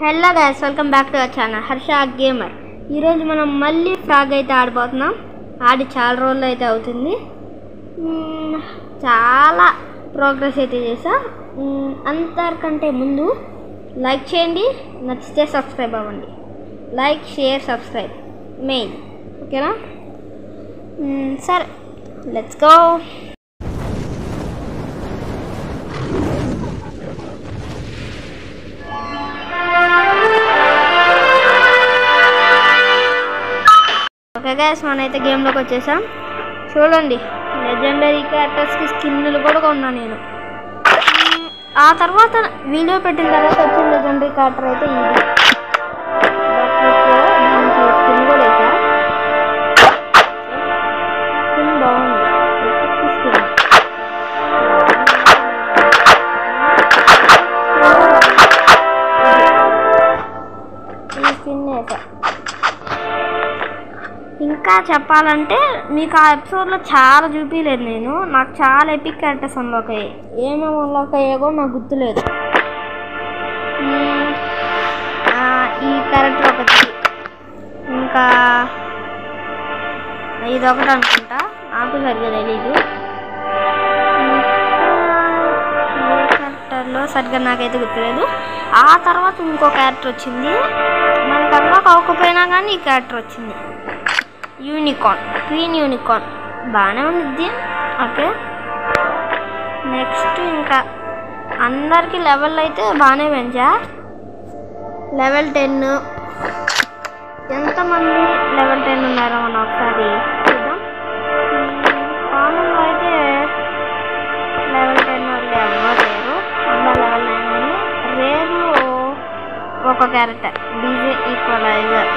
Hello guys, welcome back to our channel Harsha gamer. ఈరోజు మనం మళ్ళీ ఫ్రాగ్ అయితే ఆడిపోతున్నాం. ఆడి చాలా రోజులు అయితే అవుతుంది. చాలా ప్రోగ్రెస్ అయితే చేసా. అంతకంటే ముందు లైక్ చేయండి, నచ్చితే సబ్స్క్రైబ్ అవ్వండి. లైక్, షేర్, సబ్స్క్రైబ్ మెయిన్, ఓకేనా? సరే, లెట్స్ గో. ఓకే గైస్, మనైతే గేమ్లోకి వచ్చేసాం. చూడండి, లెజెండరీ క్యారెక్టర్స్కి స్కిన్లు కూడా కొన్నా నేను. ఆ తర్వాత వీడియో పెట్టిన తర్వాత వచ్చిన లెజెండరీ క్యారెక్టర్ అయితే ఇది. స్కిన్ కూడా వేసా. స్కిన్ బాగుంది, స్కిన్ ఈ స్కిన్ వేసా. ఇంకా చెప్పాలంటే మీకు ఆ ఎపిసోడ్లో చాలా చూపించలేదు నేను. నాకు చాలా ఎపిక్ క్యారెక్టర్స్ అన్లాక్ అయ్యాయి. ఏమేమి అన్లాక్ అయ్యాయో కూడా నాకు గుర్తులేదు. ఈ క్యారెక్టర్ ఒకటి, ఇంకా ఇదొకటి అనుకుంటా, నాకు సరిగ్గా తెలీదు. క్యారెక్టర్లో సరిగ్గా నాకైతే గుర్తులేదు. ఆ తర్వాత ఇంకో క్యారెక్టర్ వచ్చింది, మనకు అన్లాక్ అవ్వకపోయినా కానీ ఈ క్యారెక్టర్ వచ్చింది. యూనికార్న్, క్వీన్ యూనికార్న్ బాగానే ఉంది. ఓకే, నెక్స్ట్ ఇంకా అందరికీ లెవెల్ అయితే బాగానే పెంచా. లెవెల్ 10. ఎంతమంది లెవెల్ 10 ఉన్నారో మనం ఒకసారి చూద్దాం. కామన్లో అయితే లెవెల్ 10 వాళ్ళు ఎవరు లేరు, అందరూ లెవెల్ 9 ఉంది. రేర్లో ఒక క్యారెక్టర్ డీజే ఈక్వలైజర్,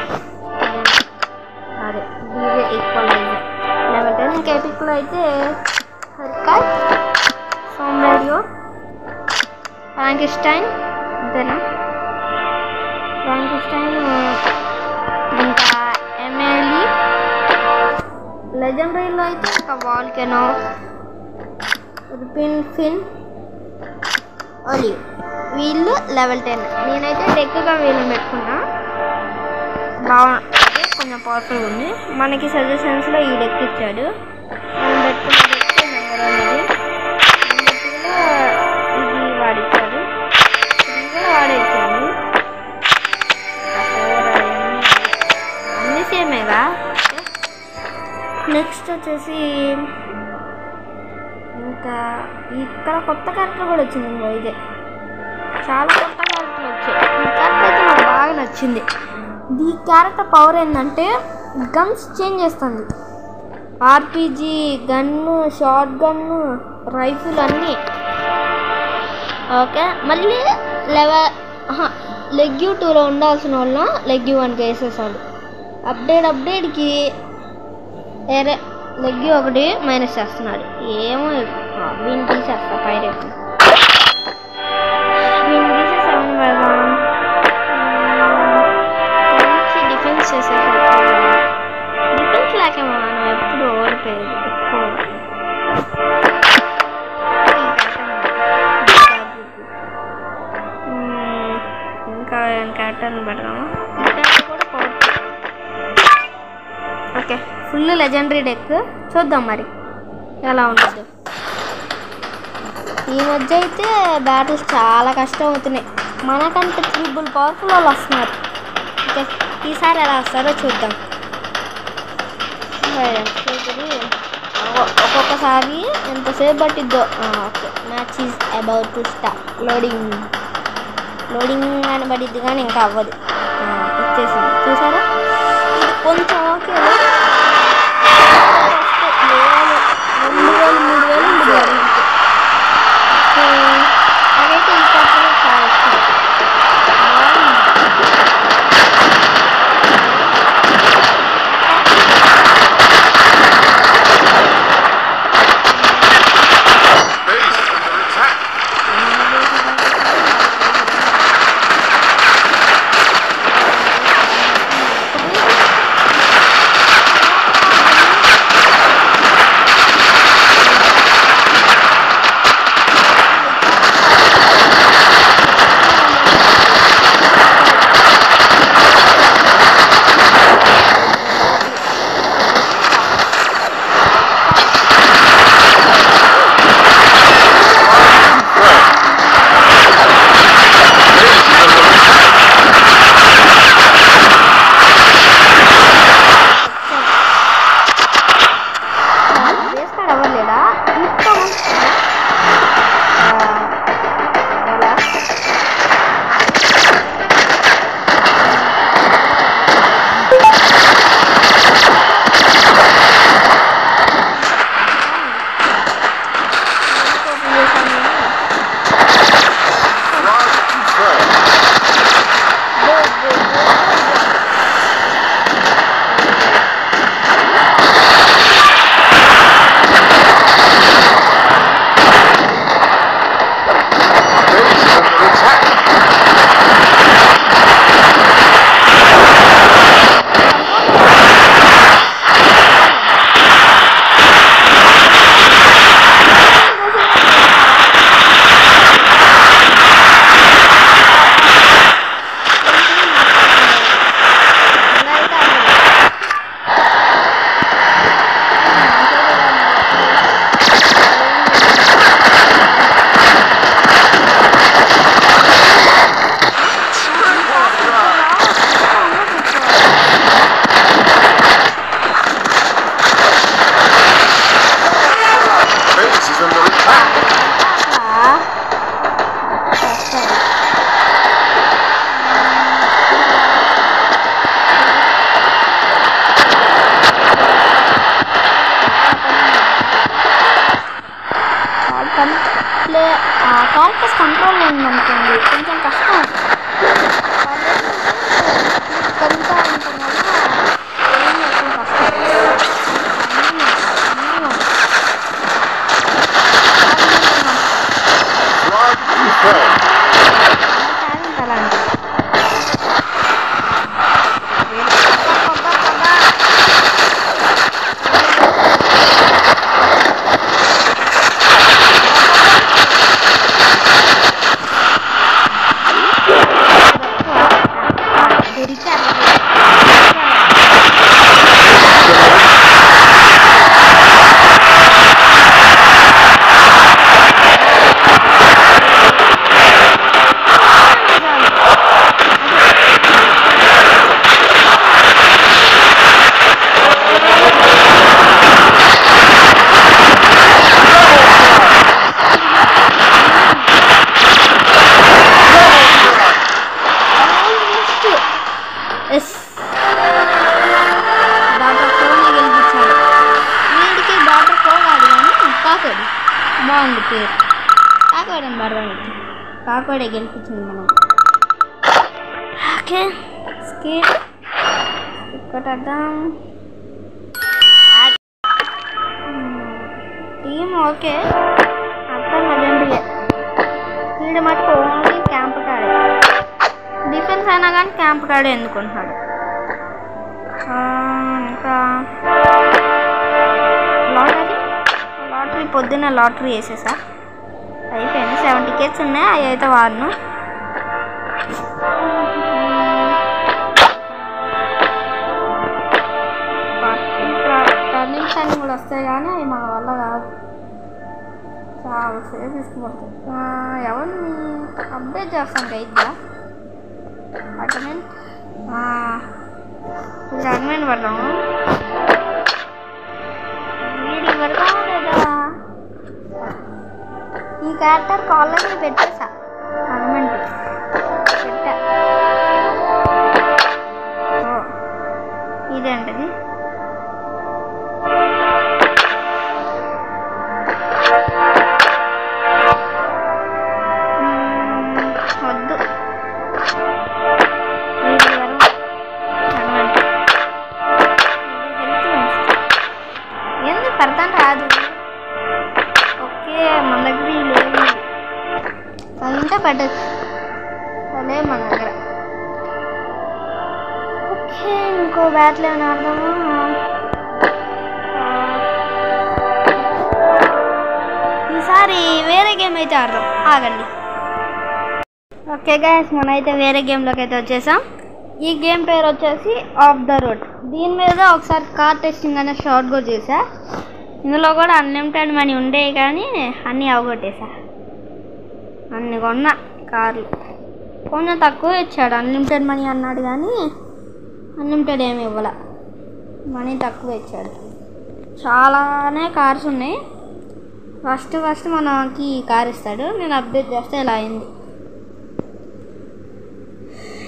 అదే డీజే ఈక్వలైజర్ లెవెల్ 10. ఇంకా ఎపిక్లో అయితే హర్కాయ్, సోమేరియో, ఫ్రాంకిస్టైన్, అంతేనా? ఫ్రాంకిస్టైన్, ఇంకా ఎమెలీ. లెజెండరీలో అయితే ఇంకా వాల్కెనో, రిపిన్, ఫిన్, ఒలివ్, వీళ్ళు లెవెల్ 10. నేనైతే డెక్గా వీళ్ళని పెట్టుకున్నా. బాగుంది, కొంచెం పవర్ఫుల్ ఉంది. మనకి సజెషన్స్లో ఈ డెక్ ఇచ్చాడు. మనం పెట్టుకున్న డెక్ నెంబర్ అనేది ఇది వాడిచ్చాడు, ఇది కూడా వాడే ఇచ్చాడు. అన్నీ సేమేగా. నెక్స్ట్ వచ్చేసి ఇంకా ఇక్కడ కొత్త క్యారెక్టర్ కూడా వచ్చింది. ఇంకో ఇదే చాలా కొత్త క్యారెక్టర్లు వచ్చాయి. ఈ క్యారెక్టర్ అయితే నాకు బాగా నచ్చింది. ఈ క్యారెక్టర్ పవర్ ఏంటంటే గన్స్ చేంజ్ చేస్తుంది. RPG, gun, short gun, rifle అన్నీ. ఓకే, మళ్ళీ లెగ్యూ 2లో ఉండాల్సిన వాళ్ళు లెగ్యూ 1కి వేసేసాడు. అప్డేట్కి వేరే లెగ్యూ 1 మైనస్ చేస్తున్నాడు. ఏమో వీని తీసేస్తా, పైరేట్ వీని తీసేసామని పెడదాం. డిఫెన్స్ చేసేసాడు. డిఫెన్స్ లేకేమో మనం ఎప్పుడు ఓడిపోయేది ఎక్కువ. ఇంకా క్యారెక్టర్ని పెడదాము. క్యారెక్టర్ కూడా powerful. Okay, full legendary deck. చూద్దాం మరి ఎలా ఉండదు. ఈ మధ్య అయితే బ్యాటిల్స్ చాలా కష్టం అవుతున్నాయి. మనకంటే ట్రిపుల్ పవర్ఫుల్ వాళ్ళు వస్తున్నారు. ఓకే, ఈసారి ఎలా వస్తారో చూద్దాం. ఒక్కొక్కసారి ఎంతసేపు పట్టిద్దో. Okay, match is about to start. Loading అని పడిద్ది కానీ ఇంకా అవ్వదు. వచ్చేసింది, చూసారా? ఇది కొంచెం ఓకే, 2000, 3000 ఉంది. అదైతే ఇంకా చాలా ఇష్టం. ఫోకస్ కంట్రోల్ ఉందనుకోండి కొంచెం కష్టం. కలుగుతూ ఉంటాం వల్ల ఏం చేస్తాం కష్టం. బాగుంది పేరు కాకోడని పడదానికి. కాకోడే గెలిపించింది మనం. ఓకే స్కిప్ కొట్టేద్దాం. టీమ్ ఓకే అర్థం లెజెండరీ. వీడు మటుకు ఓన్లీ క్యాంప్ కాడే. డిఫెన్స్ అయినా కానీ క్యాంప్ కాడే ఎందుకుంటున్నాడు. ఇంకా లాటరీ పొద్దున్న లాటరీ వేసేసా అయిపోయింది. 7 టికెట్స్ ఉన్నాయి. అవి అయితే వాడను. టర్నింగ్స్ అన్నీ కూడా వస్తాయి కానీ అవి మన వల్ల కాదు. చాలా సేపు తీసుకుపడుతుంది. ఎవరిని అప్డేట్ చేస్తాను అయితే అటెండెంట్ అడ్మెంట్ పడదాము. వీడి వరకు లేదా ఈ క్యారెక్టర్ కాలేజ్లో పెట్టేసా. అడ్మెంట్ పెట్టా. ఇదేంటది వద్దు. ఎందుకు పడతాను రాదు. ఓకే మన దగ్గర లేవు. అదంతా పడచ్చు అదే మన దగ్గర. ఓకే ఇంకో బ్యాట్లు ఏమైనా ఆడదాము. ఈసారి వేరే గేమ్ అయితే ఆడదాం. ఆగండి. ఓకే గైస్ మనమైతే వేరే గేమ్లోకి అయితే వచ్చేసాం. ఈ గేమ్ పేరు వచ్చేసి ఆఫ్ ద రోడ్. దీని మీద ఒకసారి కార్ టెస్టింగ్ అనే షార్ట్ కూడా చేసా. ఇందులో కూడా అన్లిమిటెడ్ మనీ ఉండేవి కానీ అన్నీ అవగొట్టేసా. అన్ని కొన్నా కార్లు. కొంచెం తక్కువ ఇచ్చాడు. అన్లిమిటెడ్ మనీ అన్నాడు కానీ అన్లిమిటెడ్ ఏమి ఇవ్వాల. మనీ తక్కువ ఇచ్చాడు. చాలానే కార్స్ ఉన్నాయి. ఫస్ట్ మనకి కార్ ఇస్తాడు. నేను అప్డేట్ చేస్తే ఇలా అయింది.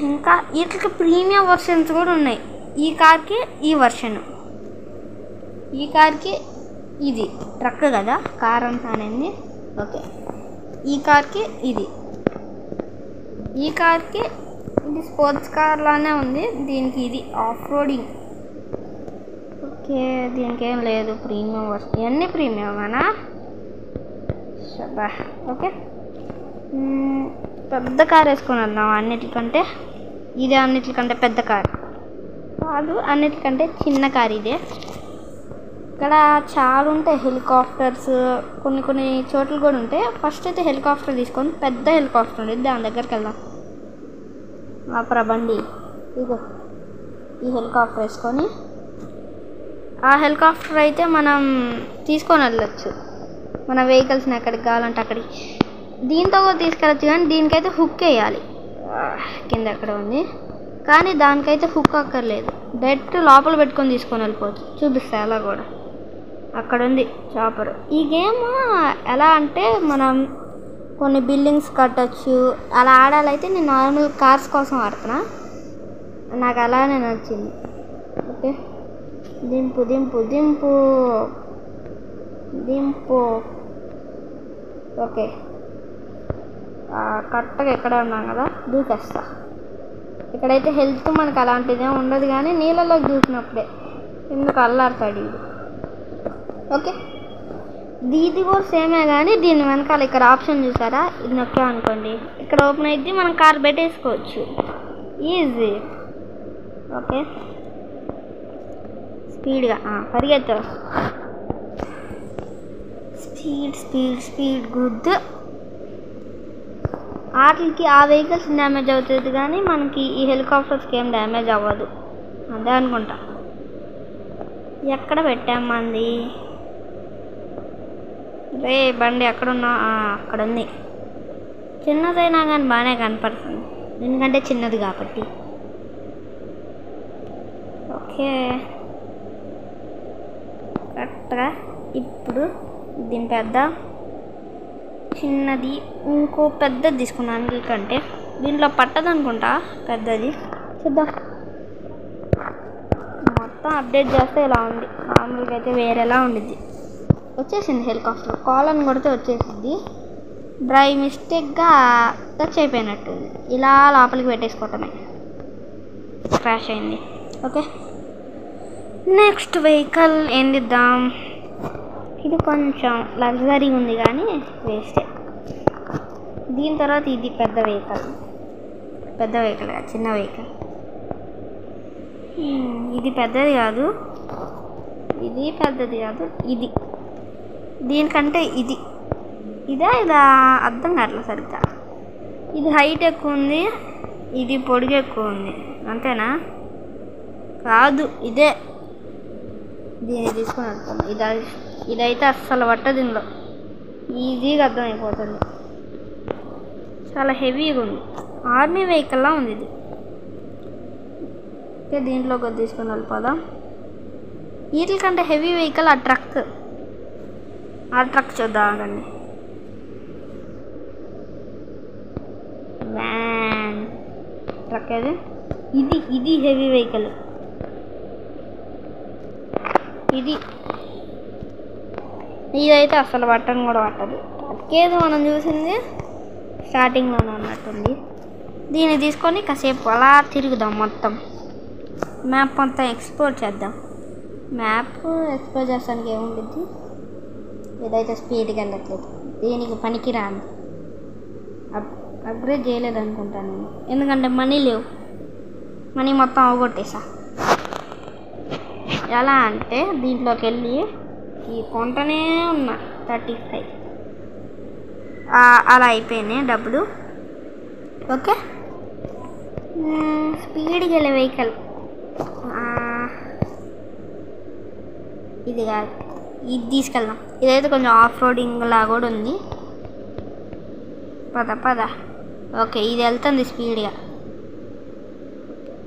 ఇంకా వీటికి ప్రీమియం వర్షన్స్ కూడా ఉన్నాయి. ఈ కార్కి ఈ వర్షన్, ఈ కార్కి ఇది ట్రక్ కదా కార్ అనేది. ఓకే ఈ కార్కి ఇది, ఈ కార్కి ఇది స్పోర్ట్స్ కార్ లానే ఉంది. దీనికి ఇది ఆఫ్ రోడింగ్. ఓకే దీనికి ఏం లేదు ప్రీమియం వర్షన్. ఇవన్నీ ప్రీమియమేనా? ఓకే పెద్ద కార్ వేసుకొని వెళ్దాం. అన్నిటికంటే ఇదే అన్నిటికంటే పెద్ద కార్ కాదు, అన్నిటికంటే చిన్న కార్ ఇదే. ఇక్కడ చాలా ఉంటాయి హెలికాప్టర్స్. కొన్ని చోట్ల కూడా ఉంటాయి. ఫస్ట్ అయితే హెలికాప్టర్ తీసుకొని పెద్ద హెలికాప్టర్ ఉండేది దాని దగ్గరికి వెళ్దాం. ఆ ప్రబండి ఇగో ఈ హెలికాప్టర్ వేసుకొని ఆ హెలికాప్టర్ అయితే మనం తీసుకొని వెళ్ళచ్చు మన వెహికల్స్ని ఎక్కడికి కావాలంటే అక్కడికి. దీంతో కూడా తీసుకెళ్ళచ్చు కానీ దీనికైతే హుక్ వేయాలి. కింద ఎక్కడ ఉంది కానీ దానికైతే హుక్ అక్కర్లేదు. డైరెక్ట్ లోపల పెట్టుకొని తీసుకొని వెళ్ళిపోవచ్చు. చూపిస్తా అలా కూడా. అక్కడ ఉంది చాపర్. ఈ గేమ్ ఎలా అంటే మనం కొన్ని బిల్డింగ్స్ కట్టచ్చు. అలా ఆడాలైతే నేను నార్మల్ కార్స్ కోసం ఆడుతున్నా. నాకు అలానే నచ్చింది. ఓకే దింపు దింపు దింపు దింపు. ఓకే కరెక్ట్గా ఎక్కడ ఉన్నాం కదా దూకేస్తా. ఇక్కడైతే హెల్త్ మనకు అలాంటిదే ఉండదు, కానీ నీళ్ళలోకి దూకినప్పుడే ఎందుకు అల్లాడతాడు ఇది. ఓకే, ఇది కూడా సేమే, కానీ దీని వెనకాల ఇక్కడ ఆప్షన్ చూసారా, ఇది నొక్కామనుకోండి ఇక్కడ ఓపెన్ అయితే మనం కార్ పెట్టేసుకోవచ్చు, ఈజీ. ఓకే, స్పీడ్గా పరిగెత్తు, స్పీడ్ స్పీడ్ స్పీడ్. గుడ్. వాటికి ఆ వెహికల్స్ డ్యామేజ్ అవుతుంది, కానీ మనకి ఈ హెలికాప్టర్స్కి ఏం డ్యామేజ్ అవ్వదు, అదే అనుకుంటా. ఎక్కడ పెట్టాం మంది రే బండి? ఎక్కడున్నా? అక్కడ ఉంది. చిన్నదైనా కానీ బాగానే కనపడుతుంది, ఎందుకంటే చిన్నది కాబట్టి. ఓకే, కరెక్ట్గా ఇప్పుడు దీని పెద్ద చిన్నది ఇంకో పెద్దది తీసుకున్నాను, ఎందుకంటే దీంట్లో పట్టదు అనుకుంటా పెద్దది. చూద్దాం, మొత్తం అప్డేట్ చేస్తే ఇలా ఉంది. నార్మల్గా అయితే వేరేలా ఉండిద్ది. వచ్చేసింది హెలికాప్టర్, కాలన్ కొడితే వచ్చేసింది. డ్రైవ్ మిస్టేక్గా టచ్ అయిపోయినట్టుంది, ఇలా లోపలికి పెట్టేసుకోవటమే, క్రాష్ అయింది. ఓకే, నెక్స్ట్ వెహికల్ ఏం దిద్దాం? ఇది కొంచెం లగ్జరీ ఉంది కానీ వేస్టే. దీని తర్వాత ఇది పెద్ద వెహికల్ కాదు, చిన్న వెహికల్. ఇది పెద్దది కాదు, ఇది పెద్దది కాదు, ఇది దీనికంటే ఇదా అర్థం కావట్లేదు సరిగ్గా. ఇది హైట్ ఎక్కువ ఉంది, ఇది పొడుగు ఎక్కువ ఉంది, అంతేనా? కాదు, ఇదే. దీన్ని తీసుకొని వెళ్తాను. ఇదైతే అస్సలు పట్టదు, దీనిలో ఈజీగా అర్థమైపోతుంది. చాలా హెవీగా ఉంది, ఆర్మీ వెహికల్లా ఉంది ఇది. ఓకే, దీంట్లో కొద్ది తీసుకొని వెళ్ళిపోదాం. వీటికంటే హెవీ వెహికల్ ఆ ట్రక్ చూద్దామండి. వ్యాన్ ట్రక్ ఇది హెవీ వెహికల్. ఇదైతే అసలు పట్టను కూడా పట్టదు. ట్రక్కేదో మనం చూసింది స్టార్టింగ్లోనే ఉన్నట్టుంది. దీన్ని తీసుకొని కాసేపు అలా తిరుగుదాం, మొత్తం మ్యాప్ మొత్తం ఎక్స్ప్లోర్ చేద్దాం. మ్యాప్ ఎక్స్ప్లోర్ చేస్తానికి ఏముంటుంది, ఇదైతే స్పీడ్గా వెళ్ళట్లేదు, దీనికి పనికి రాను. అప్గ్రేడ్ చేయలేదు అనుకుంటాను నేను, ఎందుకంటే మనీ లేవు, మనీ మొత్తం అవగొట్టేసా. ఎలా అంటే దీంట్లోకి వెళ్ళి ఈ కొంటనే ఉన్నా 35 అలా అయిపోయినాయి డబ్బులు. ఓకే, స్పీడ్కి వెళ్ళే వెహికల్ ఇది కాదు, ఇది తీసుకెళ్దాం. ఇదైతే కొంచెం ఆఫ్ రోడింగ్ లా కూడా ఉంది. పద. ఓకే, ఇది వెళ్తుంది స్పీడ్గా.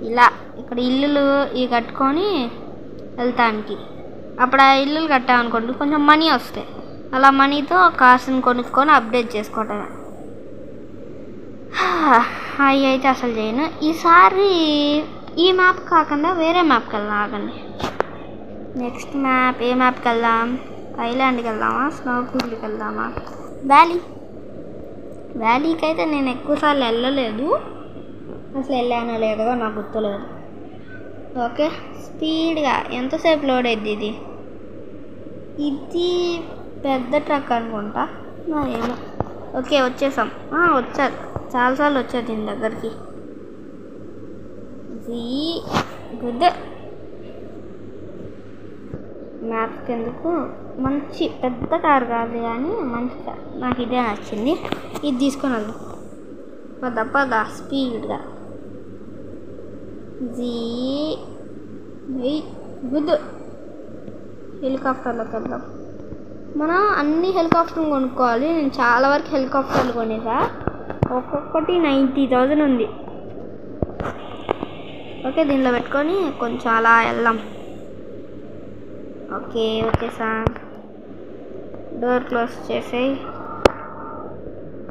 ఇలా ఇక్కడ ఇల్లులు ఇవి కట్టుకొని వెళ్తానికి. అప్పుడు ఆ ఇల్లులు కట్టామనుకోండి కొంచెం మనీ వస్తాయి, అలా మనీతో కార్స్ని కొనుక్కొని అప్డేట్ చేసుకోవటమే. అవి అయితే అసలు చేయను. ఈసారి ఈ మ్యాప్ కాకుండా వేరే మ్యాప్కి వెళ్దాం. ఆగండి, నెక్స్ట్ మ్యాప్ ఏ మ్యాప్కి వెళ్దాం? ఐలాండ్కి వెళ్దామా, స్నోఫీల్డ్కి వెళ్దామా, వ్యాలీకి అయితే నేను ఎక్కువసార్లు వెళ్ళలేదు, అసలు వెళ్ళానో లేదో నాకు గుర్తులేదు. ఓకే, స్పీడ్గా ఎంతసేపు లోడ్ అయింది? ఇది పెద్ద ట్రక్ అనుకుంటా, ఏమో. ఓకే, వచ్చేసాం. వచ్చారు, చాలాసార్లు వచ్చారు దీని దగ్గరికి. గుడ్. మ్యాప్కి ఎందుకు, మంచి పెద్ద కారు కాదు కానీ మంచి కార్, నాకు ఇదే నచ్చింది. ఇది తీసుకొని వెళ్దాం. పద స్పీడ్గా. గుడ్. హెలికాప్టర్లోకి వెళ్దాం. మనం అన్ని హెలికాప్టర్లు కొనుక్కోవాలి. నేను చాలా వరకు హెలికాప్టర్లు కొనేసా, ఒక్కొక్కటి 90,000 ఉంది. ఓకే, దీనిలో పెట్టుకొని కొంచెం అలా వెళ్దాం. ఓకే, సార్ డోర్ క్లోజ్ చేసేయి,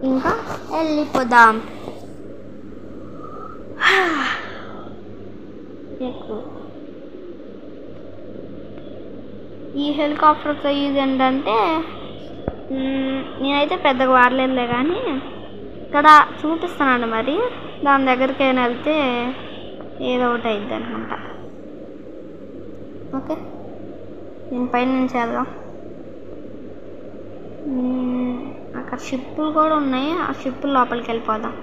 ఇంకా వెళ్ళిపోదాం. ఈ హెలికాప్టర్తో యూజ్ ఏంటంటే నేనైతే పెద్దగా వాడలేదులే, కానీ ఇక్కడ చూపిస్తున్నాను మరి దాని దగ్గరికి వెళ్తే ఏదో ఒకటి అయిద్ది అనుకుంటా. ఓకే దీనిపైన నుంచి వెళ్దాం. అక్కడ షిప్పులు కూడా ఉన్నాయి, ఆ షిప్పుల లోపలికి వెళ్ళిపోదాం.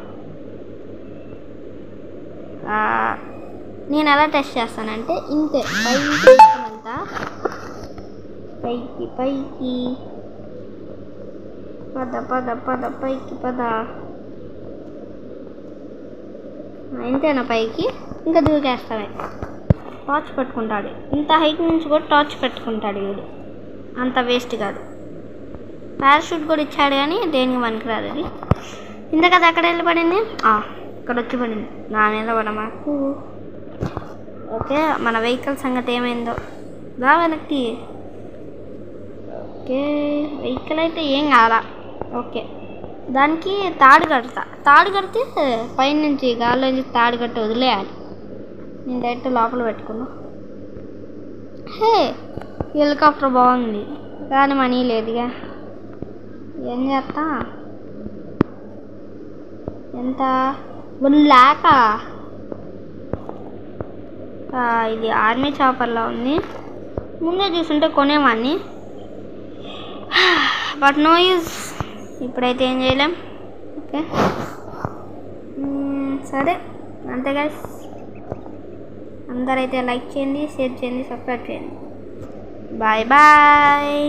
నేను ఎలా టెస్ట్ చేస్తానంటే ఇంతే పైకి వెళ్తా, పైకి పైకి పద పద పద పైకి పద. ఇంతేనా పైకి, ఇంకా దూకేస్తామే. టార్చ్ పెట్టుకుంటాడు, ఇంత హైట్ నుంచి కూడా టార్చ్ పెట్టుకుంటాడు వీడు, అంత వేస్ట్ కాదు. పారాషూట్ కూడా ఇచ్చాడు కానీ దేనికి పనికిరాదు అది. ఇంత కదా ఎక్కడ వెళ్ళి పడింది, ఇక్కడ వచ్చి పడింది నా మీద పడ మాకు. ఓకే మన వెహికల్ సంగతి ఏమైందో దా వెనక్కి. ఓకే వెహికల్ అయితే ఏం కాదా. ఓకే దానికి తాడు కడితే పైన నుంచి గాల్లో నుంచి తాడు కట్టి వదిలేయాలి. నేను డైరెక్ట్ లోపల పెట్టుకున్నా. హే హెలికాప్టర్ బాగుంది కానీ మనీ లేదుగా, ఏం చేస్తా. ఎంత 1 lakh? ఇది ఆర్మీ చాపర్లా ఉంది, ముందే చూసుంటే కొనేవాడిని. బట్ నో యూజ్, ఇప్పుడైతే ఏం చేయలేం. ఓకే సరే అంతే గైస్. అందరైతే లైక్ చేయండి, షేర్ చేయండి, సబ్స్క్రైబ్ చేయండి. Bye bye.